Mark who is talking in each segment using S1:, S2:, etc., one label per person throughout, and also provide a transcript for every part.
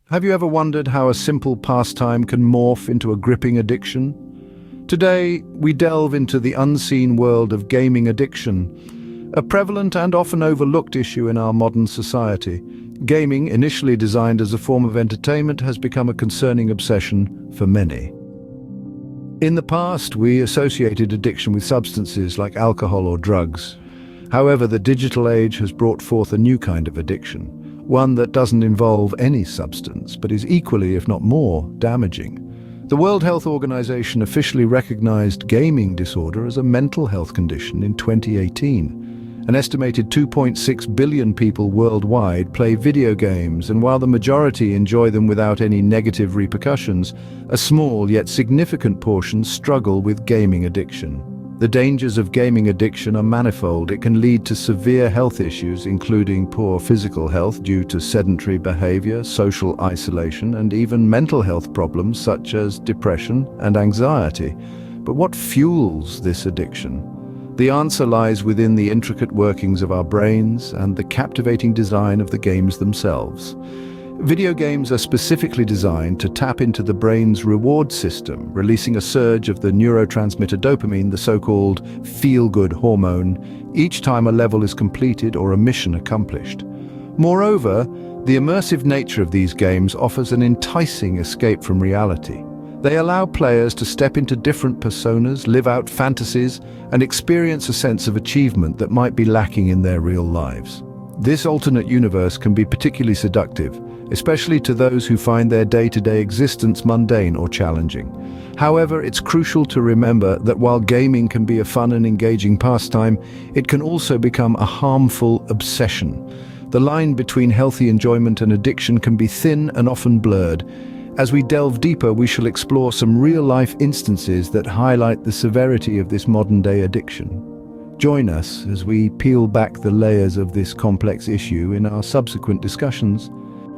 S1: Have you ever wondered how a simple pastime can morph into a gripping addiction? Today, we delve into the unseen world of gaming addiction, a prevalent and often overlooked issue in our modern society. Gaming, initially designed as a form of entertainment, has become a concerning obsession for many. In the past, we associated addiction with substances like alcohol or drugs. However, the digital age has brought forth a new kind of addiction, one that doesn't involve any substance, but is equally, if not more, damaging. The World Health Organization officially recognized gaming disorder as a mental health condition in 2018. An estimated 2.6 billion people worldwide play video games, and while the majority enjoy them without any negative repercussions, a small yet significant portion struggle with gaming addiction. The dangers of gaming addiction are manifold. It can lead to severe health issues, including poor physical health due to sedentary behavior, social isolation, and even mental health problems such as depression and anxiety. But what fuels this addiction? The answer lies within the intricate workings of our brains and the captivating design of the games themselves. Video games are specifically designed to tap into the brain's reward system, releasing a surge of the neurotransmitter dopamine, the so-called feel-good hormone, each time a level is completed or a mission accomplished. Moreover, the immersive nature of these games offers an enticing escape from reality. They allow players to step into different personas, live out fantasies, and experience a sense of achievement that might be lacking in their real lives. This alternate universe can be particularly seductive, especially to those who find their day-to-day existence mundane or challenging. However, it's crucial to remember that while gaming can be a fun and engaging pastime, it can also become a harmful obsession. The line between healthy enjoyment and addiction can be thin and often blurred. As we delve deeper, we shall explore some real-life instances that highlight the severity of this modern-day addiction. Join us as we peel back the layers of this complex issue in our subsequent discussions.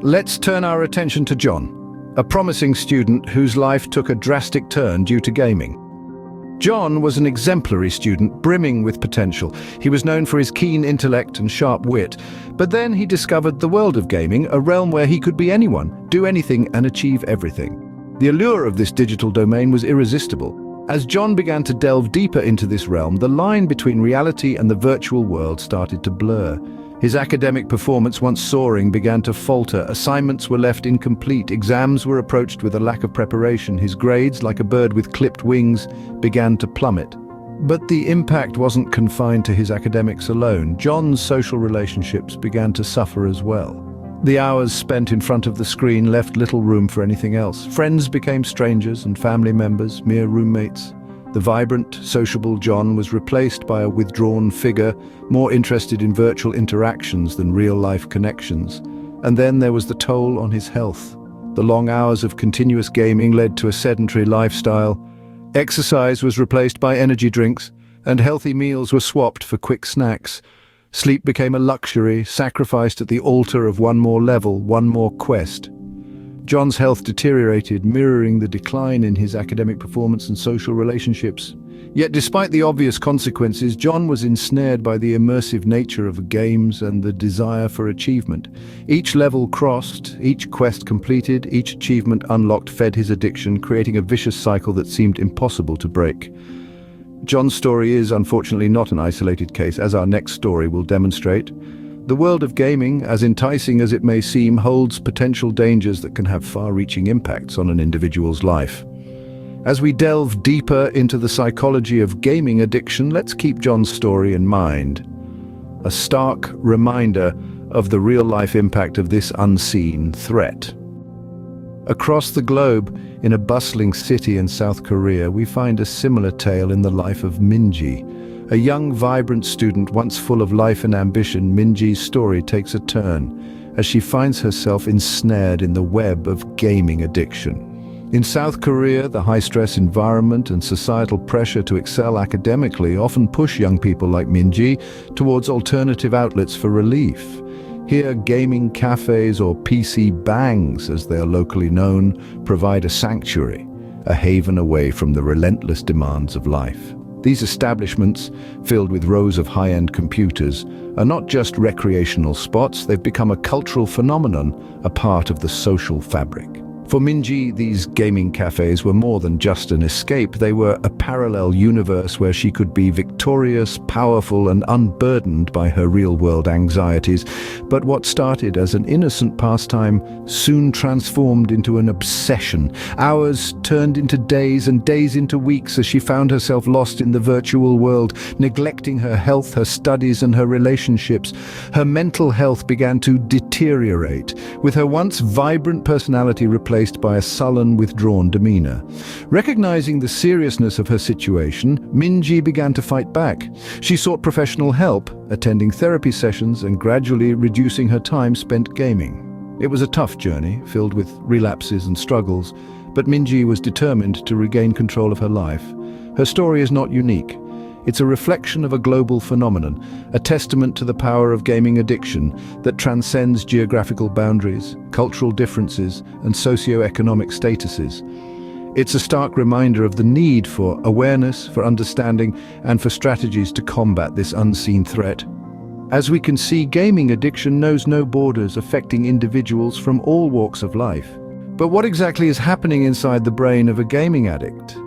S1: Let's turn our attention to John, a promising student whose life took a drastic turn due to gaming. John was an exemplary student, brimming with potential. He was known for his keen intellect and sharp wit, but then he discovered the world of gaming, a realm where he could be anyone, do anything, and achieve everything. The allure of this digital domain was irresistible. As John began to delve deeper into this realm, the line between reality and the virtual world started to blur. His academic performance, once soaring, began to falter. Assignments were left incomplete. Exams were approached with a lack of preparation. His grades, like a bird with clipped wings, began to plummet. But the impact wasn't confined to his academics alone. John's social relationships began to suffer as well. The hours spent in front of the screen left little room for anything else. Friends became strangers and family members, mere roommates. The vibrant, sociable John was replaced by a withdrawn figure, more interested in virtual interactions than real-life connections. And then there was the toll on his health. The long hours of continuous gaming led to a sedentary lifestyle. Exercise was replaced by energy drinks, and healthy meals were swapped for quick snacks. Sleep became a luxury, sacrificed at the altar of one more level, one more quest. John's health deteriorated, mirroring the decline in his academic performance and social relationships. Yet despite the obvious consequences, John was ensnared by the immersive nature of games and the desire for achievement. Each level crossed, each quest completed, each achievement unlocked fed his addiction, creating a vicious cycle that seemed impossible to break. John's story is unfortunately not an isolated case, as our next story will demonstrate. The world of gaming, as enticing as it may seem, holds potential dangers that can have far-reaching impacts on an individual's life. As we delve deeper into the psychology of gaming addiction, let's keep John's story in mind. A stark reminder of the real-life impact of this unseen threat. Across the globe, in a bustling city in South Korea, we find a similar tale in the life of Minji. A young, vibrant student once full of life and ambition, Minji's story takes a turn as she finds herself ensnared in the web of gaming addiction. In South Korea, the high-stress environment and societal pressure to excel academically often push young people like Minji towards alternative outlets for relief. Here, gaming cafes, or PC bangs as they are locally known, provide a sanctuary, a haven away from the relentless demands of life. These establishments, filled with rows of high-end computers, are not just recreational spots, they've become a cultural phenomenon, a part of the social fabric. For Minji, these gaming cafes were more than just an escape. They were a parallel universe where she could be victorious, powerful, and unburdened by her real-world anxieties. But what started as an innocent pastime soon transformed into an obsession. Hours turned into days and days into weeks as she found herself lost in the virtual world, neglecting her health, her studies, and her relationships. Her mental health began to deteriorate, with her once vibrant personality replaced by a sullen, withdrawn demeanor. Recognizing the seriousness of her situation, Minji began to fight back. She sought professional help, attending therapy sessions and gradually reducing her time spent gaming. It was a tough journey, filled with relapses and struggles, but Minji was determined to regain control of her life. Her story is not unique. It's a reflection of a global phenomenon, a testament to the power of gaming addiction that transcends geographical boundaries, cultural differences, and socio-economic statuses. It's a stark reminder of the need for awareness, for understanding, and for strategies to combat this unseen threat. As we can see, gaming addiction knows no borders, affecting individuals from all walks of life. But what exactly is happening inside the brain of a gaming addict?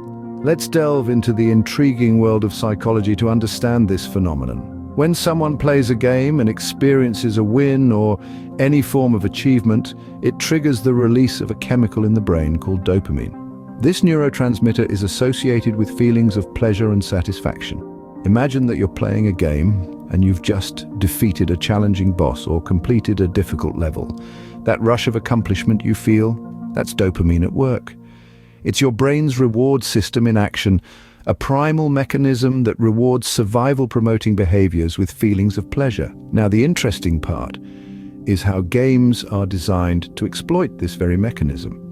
S1: Let's delve into the intriguing world of psychology to understand this phenomenon. When someone plays a game and experiences a win or any form of achievement, it triggers the release of a chemical in the brain called dopamine. This neurotransmitter is associated with feelings of pleasure and satisfaction. Imagine that you're playing a game and you've just defeated a challenging boss or completed a difficult level. That rush of accomplishment you feel, that's dopamine at work. It's your brain's reward system in action, a primal mechanism that rewards survival-promoting behaviors with feelings of pleasure. Now, the interesting part is how games are designed to exploit this very mechanism.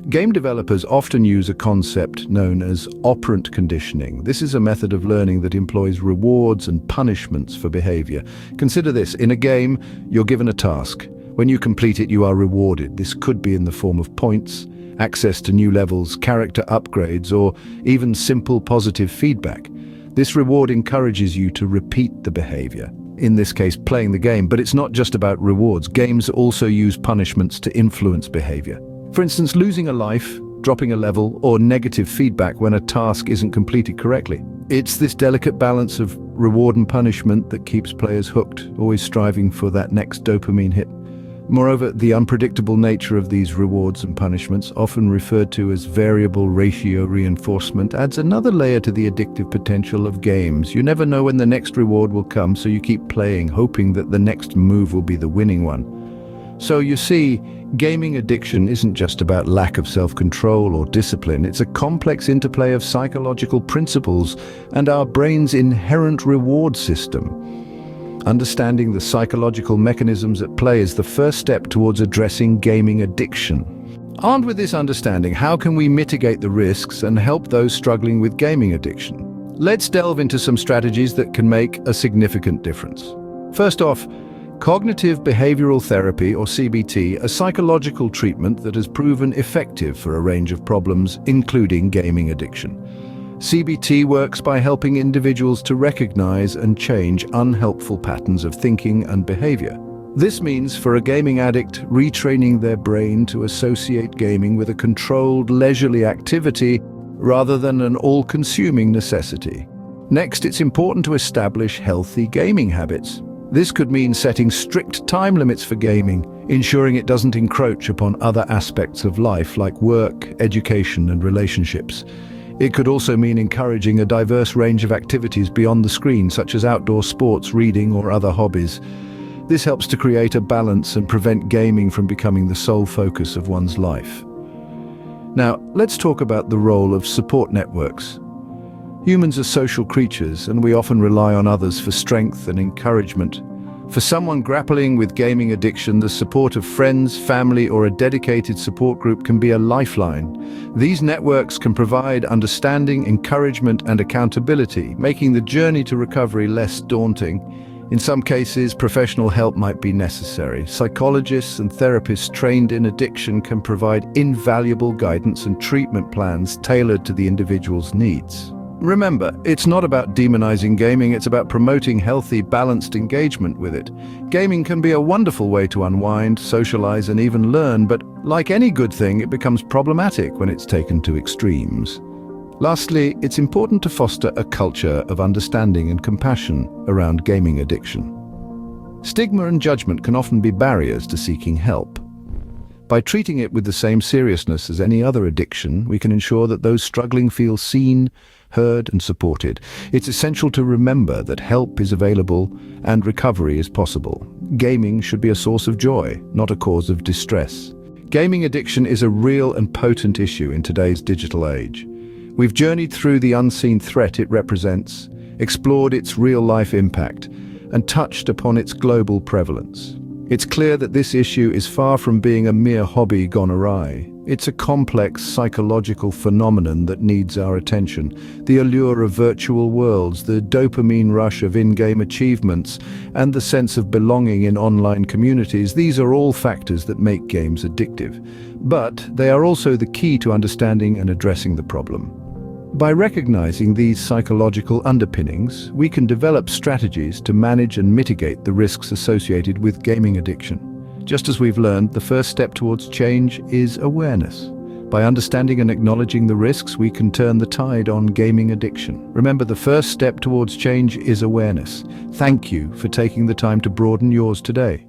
S1: Game developers often use a concept known as operant conditioning. This is a method of learning that employs rewards and punishments for behavior. Consider this: in a game, you're given a task. When you complete it, you are rewarded. This could be in the form of points, access to new levels, character upgrades, or even simple positive feedback. This reward encourages you to repeat the behavior, in this case playing the game, but it's not just about rewards. Games also use punishments to influence behavior. For instance, losing a life, dropping a level, or negative feedback when a task isn't completed correctly. It's this delicate balance of reward and punishment that keeps players hooked, always striving for that next dopamine hit. Moreover, the unpredictable nature of these rewards and punishments, often referred to as variable ratio reinforcement, adds another layer to the addictive potential of games. You never know when the next reward will come, so you keep playing, hoping that the next move will be the winning one. So you see, gaming addiction isn't just about lack of self-control or discipline. It's a complex interplay of psychological principles and our brain's inherent reward system. Understanding the psychological mechanisms at play is the first step towards addressing gaming addiction. Armed with this understanding, how can we mitigate the risks and help those struggling with gaming addiction? Let's delve into some strategies that can make a significant difference. First off, cognitive behavioral therapy, or CBT, a psychological treatment that has proven effective for a range of problems, including gaming addiction. CBT works by helping individuals to recognize and change unhelpful patterns of thinking and behavior. This means, for a gaming addict, retraining their brain to associate gaming with a controlled, leisurely activity rather than an all-consuming necessity. Next, it's important to establish healthy gaming habits. This could mean setting strict time limits for gaming, ensuring it doesn't encroach upon other aspects of life like work, education, and relationships. It could also mean encouraging a diverse range of activities beyond the screen, such as outdoor sports, reading, or other hobbies. This helps to create a balance and prevent gaming from becoming the sole focus of one's life. Now, let's talk about the role of support networks. Humans are social creatures, and we often rely on others for strength and encouragement. For someone grappling with gaming addiction, the support of friends, family, or a dedicated support group can be a lifeline. These networks can provide understanding, encouragement, and accountability, making the journey to recovery less daunting. In some cases, professional help might be necessary. Psychologists and therapists trained in addiction can provide invaluable guidance and treatment plans tailored to the individual's needs. Remember, it's not about demonizing gaming, it's about promoting healthy, balanced engagement with it. Gaming can be a wonderful way to unwind, socialize, and even learn, but like any good thing, it becomes problematic when it's taken to extremes. Lastly, it's important to foster a culture of understanding and compassion around gaming addiction. Stigma and judgment can often be barriers to seeking help. By treating it with the same seriousness as any other addiction, we can ensure that those struggling feel seen, heard, and supported. It's essential to remember that help is available and recovery is possible. Gaming should be a source of joy, not a cause of distress. Gaming addiction is a real and potent issue in today's digital age. We've journeyed through the unseen threat it represents, explored its real-life impact, and touched upon its global prevalence. It's clear that this issue is far from being a mere hobby gone awry. It's a complex psychological phenomenon that needs our attention. The allure of virtual worlds, the dopamine rush of in-game achievements, and the sense of belonging in online communities, these are all factors that make games addictive. But they are also the key to understanding and addressing the problem. By recognizing these psychological underpinnings, we can develop strategies to manage and mitigate the risks associated with gaming addiction. Just as we've learned, the first step towards change is awareness. By understanding and acknowledging the risks, we can turn the tide on gaming addiction. Remember, the first step towards change is awareness. Thank you for taking the time to broaden yours today.